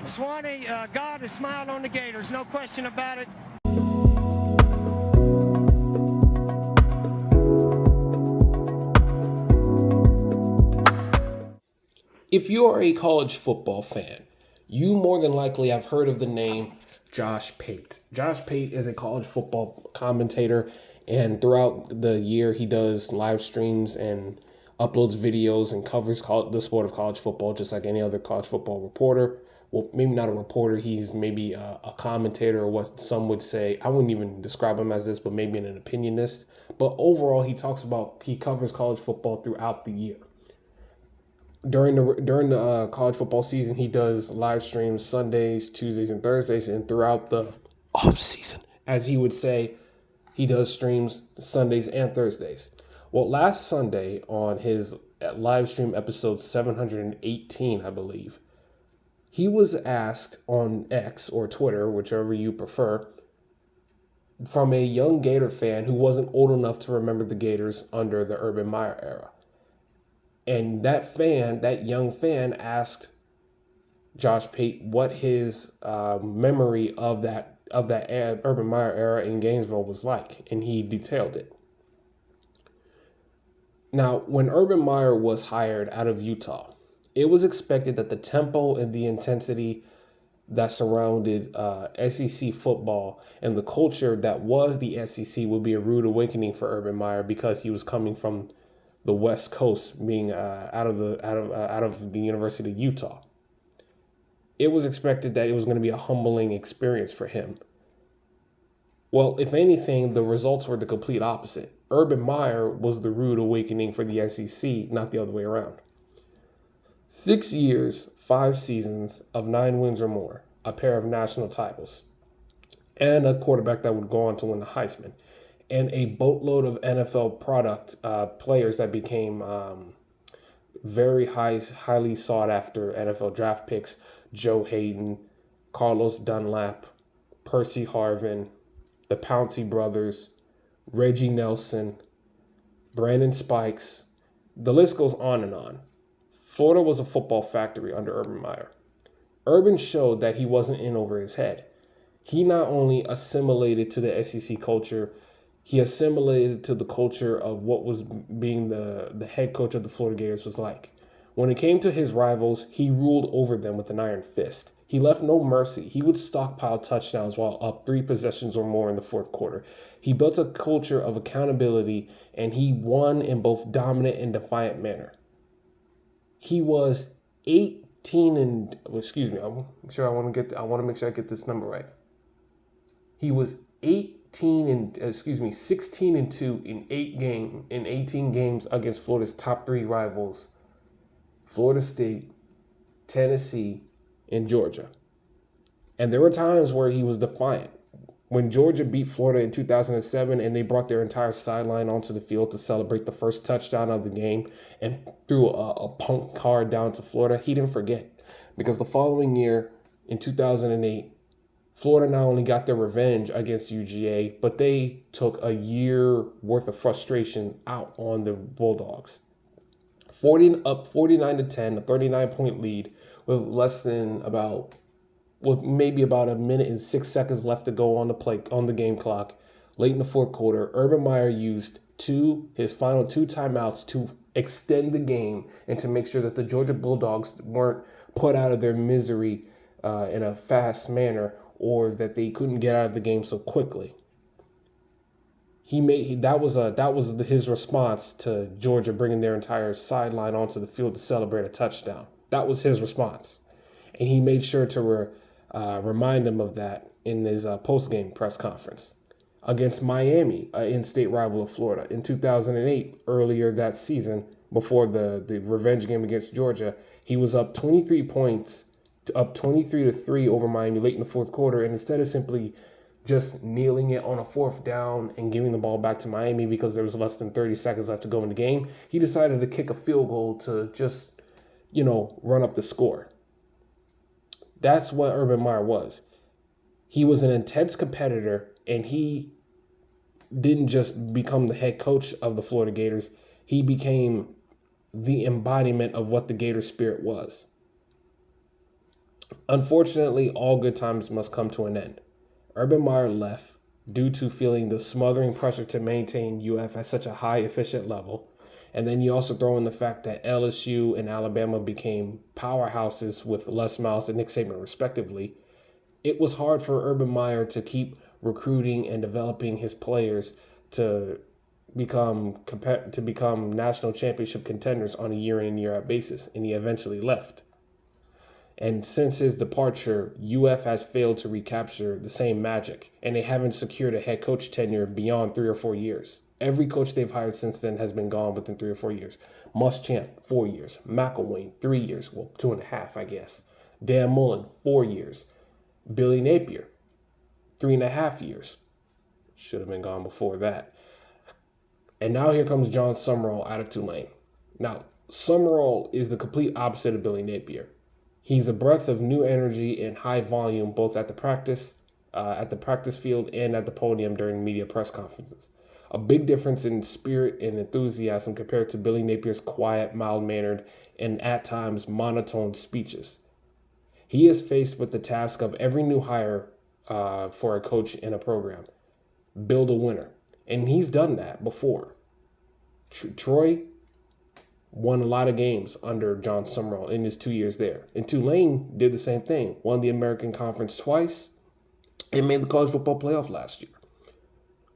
Swanee, God has smiled on the Gators, no question about it. If you are a college football fan, you more than likely have heard of the name Josh Pate. Josh Pate is a college football commentator, and throughout the year, he does live streams and uploads videos and covers the sport of college football just like any other college football reporter. Well, maybe not a reporter, he's maybe a commentator, or what some would say. I wouldn't even describe him as this, but maybe an opinionist. But overall, he covers college football throughout the year. During the college football season, he does live streams Sundays, Tuesdays, and Thursdays, and throughout the off season, as he would say, he does streams Sundays and Thursdays. Well, last Sunday on his live stream episode 718, I believe, he was asked on X or Twitter, whichever you prefer, from a young Gator fan who wasn't old enough to remember the Gators under the Urban Meyer era. And that young fan, asked Josh Pate what his memory of that Urban Meyer era in Gainesville was like, and he detailed it. Now, when Urban Meyer was hired out of Utah, it was expected that the tempo and the intensity that surrounded SEC football and the culture that was the SEC would be a rude awakening for Urban Meyer, because he was coming from the West Coast, being out of the University of Utah. It was expected that it was going to be a humbling experience for him. Well, if anything, the results were the complete opposite. Urban Meyer was the rude awakening for the SEC, not the other way around. 6 years, 5 seasons of 9 wins or more, a pair of national titles, and a quarterback that would go on to win the Heisman, and a boatload of NFL product players that became very highly sought after NFL draft picks: Joe Hayden, Carlos Dunlap, Percy Harvin, the Pouncey brothers, Reggie Nelson, Brandon Spikes. The list goes on and on. Florida was a football factory under Urban Meyer. Urban showed that he wasn't in over his head. He not only assimilated to the SEC culture, he assimilated to the culture of what was being the head coach of the Florida Gators was like. When it came to his rivals, he ruled over them with an iron fist. He left no mercy. He would stockpile touchdowns while up 3 possessions or more in the fourth quarter. He built a culture of accountability, and he won in both dominant and defiant manner. He was 18 and excuse me. I want to make sure I get this number right. He was 16 and 2 in 18 games against Florida's top 3 rivals: Florida State, Tennessee, and Georgia. And there were times where he was defiant. When Georgia beat Florida in 2007 and they brought their entire sideline onto the field to celebrate the first touchdown of the game and threw a punk card down to Florida, he didn't forget. Because the following year, in 2008, Florida not only got their revenge against UGA, but they took a year worth of frustration out on the Bulldogs. 49-10, a 39-point lead with maybe about a minute and 6 seconds left to go on the game clock. Late in the fourth quarter, Urban Meyer used his final 2 timeouts to extend the game and to make sure that the Georgia Bulldogs weren't put out of their misery in a fast manner, or that they couldn't get out of the game so quickly. That was his response to Georgia bringing their entire sideline onto the field to celebrate a touchdown. That was his response, and he made sure to remind them of that in his post-game press conference against Miami, in-state rival of Florida, in 2008. Earlier that season, before the revenge game against Georgia, he was up 23 points, up 23-3 over Miami late in the fourth quarter, and instead of simply just kneeling it on a 4th down and giving the ball back to Miami because there was less than 30 seconds left to go in the game, he decided to kick a field goal to just, run up the score. That's what Urban Meyer was. He was an intense competitor, and he didn't just become the head coach of the Florida Gators. He became the embodiment of what the Gator spirit was. Unfortunately, all good times must come to an end. Urban Meyer left due to feeling the smothering pressure to maintain UF at such a high efficient level. And then you also throw in the fact that LSU and Alabama became powerhouses with Les Miles and Nick Saban respectively. It was hard for Urban Meyer to keep recruiting and developing his players to become national championship contenders on a year in and year out basis, and he eventually left. And since his departure, UF has failed to recapture the same magic, and they haven't secured a head coach tenure beyond 3 or 4 years. Every coach they've hired since then has been gone within 3 or 4 years. Muschamp, 4 years. McElwain, 3 years. Well, 2.5, I guess. Dan Mullen, 4 years. Billy Napier, 3.5 years. Should have been gone before that. And now here comes John Summerall out of Tulane. Now, Summerall is the complete opposite of Billy Napier. He's a breath of new energy and high volume, both at the practice field and at the podium during media press conferences. A big difference in spirit and enthusiasm compared to Billy Napier's quiet, mild-mannered, and at times monotone speeches. He is faced with the task of every new hire for a coach in a program. Build a winner. And he's done that before. Troy won a lot of games under John Summerall in his 2 years there. And Tulane did the same thing. Won the American Conference twice and made the college football playoff last year.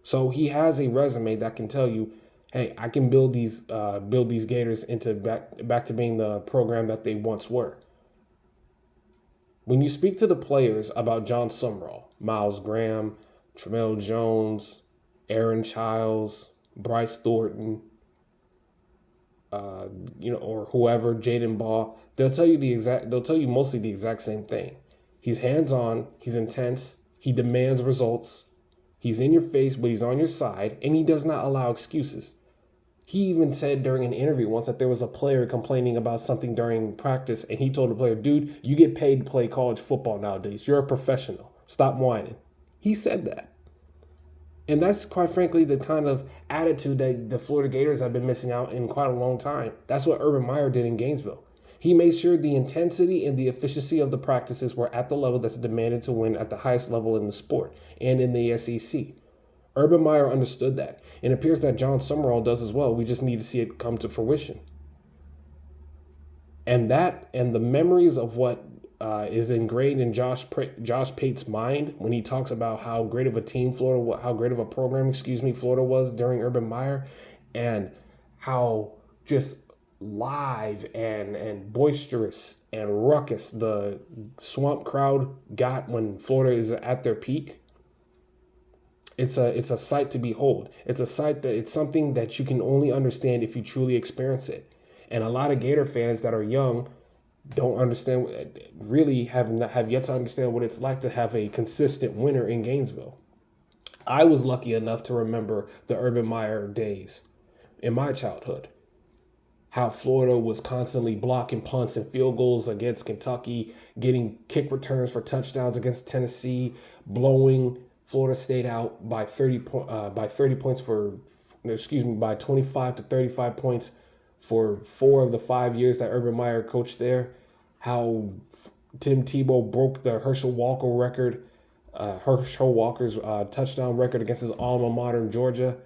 So he has a resume that can tell you, hey, I can build these Gators into back to being the program that they once were. When you speak to the players about John Summerall, Miles Graham, Tramel Jones, Aaron Childs, Bryce Thornton, or whoever, Jaden Ball, they'll tell you mostly the exact same thing. He's hands-on, he's intense, he demands results, he's in your face, but he's on your side, and he does not allow excuses. He even said during an interview once that there was a player complaining about something during practice, and he told the player, dude, you get paid to play college football nowadays. You're a professional. Stop whining. He said that. And that's, quite frankly, the kind of attitude that the Florida Gators have been missing out in quite a long time. That's what Urban Meyer did in Gainesville. He made sure the intensity and the efficiency of the practices were at the level that's demanded to win at the highest level in the sport and in the SEC. Urban Meyer understood that. And it appears that John Summerall does as well. We just need to see it come to fruition. And that and the memories of what is ingrained in Josh Pate's mind when he talks about how great of a team how great of a program, Florida was during Urban Meyer, and how just live and boisterous and ruckus the swamp crowd got when Florida is at their peak. It's a sight to behold. It's something that you can only understand if you truly experience it. And a lot of Gator fans that are young don't understand, really have yet to understand what it's like to have a consistent winner in Gainesville. I was lucky enough to remember the Urban Meyer days in my childhood. How Florida was constantly blocking punts and field goals against Kentucky, getting kick returns for touchdowns against Tennessee, blowing Florida State out by 25 to 35 points for 4 of the 5 years that Urban Meyer coached there. How Tim Tebow broke the Herschel Walker's touchdown record against his alma mater in Georgia.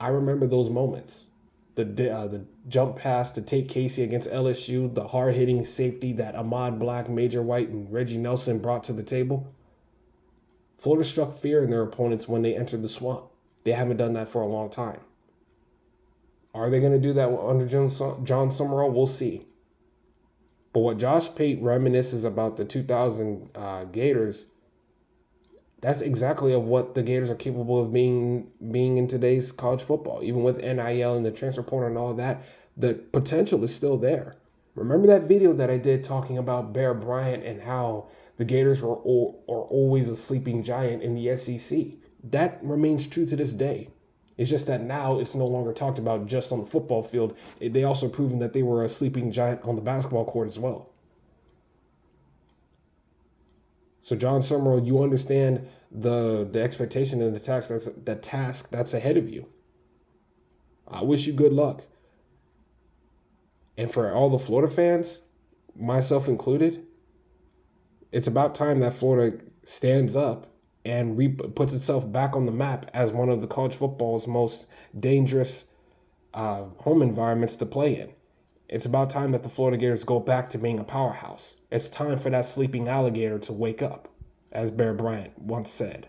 I remember those moments. The jump pass to Tate Casey against LSU, the hard-hitting safety that Ahmad Black, Major White, and Reggie Nelson brought to the table. Florida struck fear in their opponents when they entered the swamp. They haven't done that for a long time. Are they going to do that under John Summerall? We'll see. But what Josh Pate reminisces about the 2000 Gators, that's exactly of what the Gators are capable of being in today's college football. Even with NIL and the transfer portal and all that, the potential is still there. Remember that video that I did talking about Bear Bryant and how the Gators are always a sleeping giant in the SEC? That remains true to this day. It's just that now it's no longer talked about just on the football field. They also proven that they were a sleeping giant on the basketball court as well. So John Summerall, you understand the expectation and the task that's ahead of you. I wish you good luck. And for all the Florida fans, myself included, It's about time that Florida stands up and puts itself back on the map as one of the college football's most dangerous home environments to play in. It's about time that the Florida Gators go back to being a powerhouse. It's time for that sleeping alligator to wake up, as Bear Bryant once said.